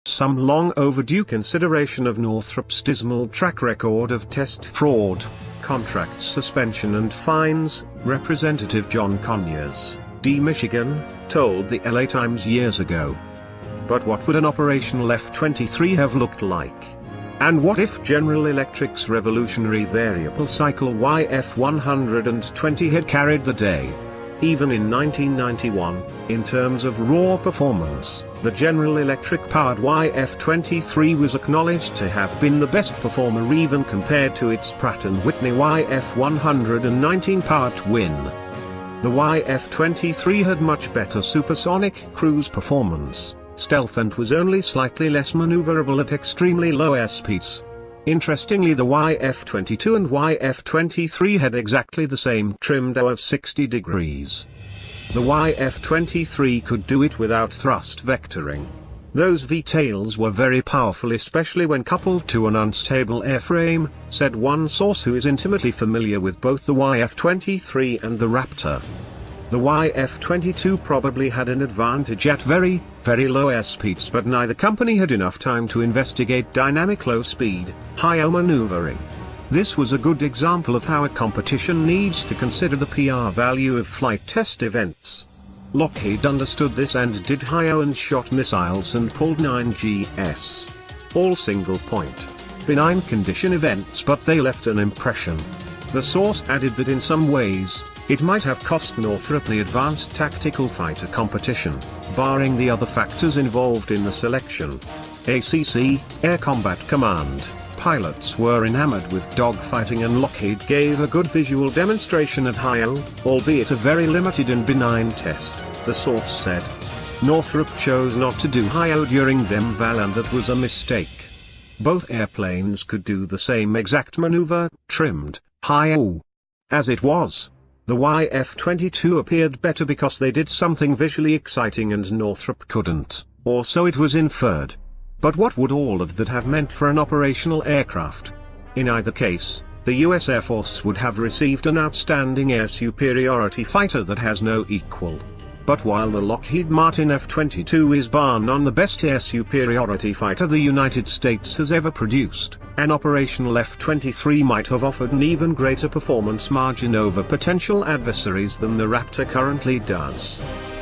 some long overdue consideration of Northrop's dismal track record of test fraud, contract suspension and fines, Representative John Conyers, D. Michigan, told the LA Times years ago. But what would an operational F-23 have looked like? And what if General Electric's revolutionary variable cycle YF-120 had carried the day? Even in 1991, in terms of raw performance, the General Electric-powered YF-23 was acknowledged to have been the best performer even compared to its Pratt & Whitney YF-119-powered twin. The YF-23 had much better supersonic cruise performance, stealth, and was only slightly less maneuverable at extremely low airspeeds. Interestingly, the YF-22 and YF-23 had exactly the same trim dial of 60 degrees. The YF-23 could do it without thrust vectoring. Those V-tails were very powerful, especially when coupled to an unstable airframe, said one source who is intimately familiar with both the YF-23 and the Raptor. The YF-22 probably had an advantage at very, very low airspeeds, but neither company had enough time to investigate dynamic low-speed, high-O maneuvering. This was a good example of how a competition needs to consider the PR value of flight test events. Lockheed understood this and did high-O and shot missiles and pulled 9GS. All single-point, benign condition events, but they left an impression. The source added that in some ways, it might have cost Northrop the advanced tactical fighter competition, barring the other factors involved in the selection. ACC, Air Combat Command, pilots were enamored with dogfighting, and Lockheed gave a good visual demonstration of high-O, albeit a very limited and benign test, the source said. Northrop chose not to do high-O during them val, and that was a mistake. Both airplanes could do the same exact maneuver, trimmed, high-O. As it was, the YF-22 appeared better because they did something visually exciting and Northrop couldn't, or so it was inferred. But what would all of that have meant for an operational aircraft? In either case, the US Air Force would have received an outstanding air superiority fighter that has no equal. But while the Lockheed Martin F-22 is bar none the best air superiority fighter the United States has ever produced, an operational F-23 might have offered an even greater performance margin over potential adversaries than the Raptor currently does.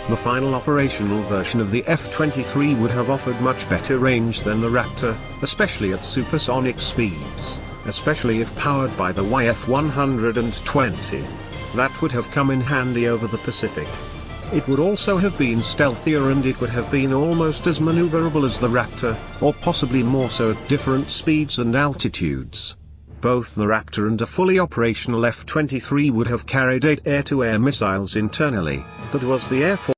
The final operational version of the F-23 would have offered much better range than the Raptor, especially at supersonic speeds, especially if powered by the YF-120. That would have come in handy over the Pacific. It would also have been stealthier, and it would have been almost as maneuverable as the Raptor, or possibly more so at different speeds and altitudes. Both the Raptor and a fully operational F-23 would have carried 8 air-to-air missiles internally. That was the Air Force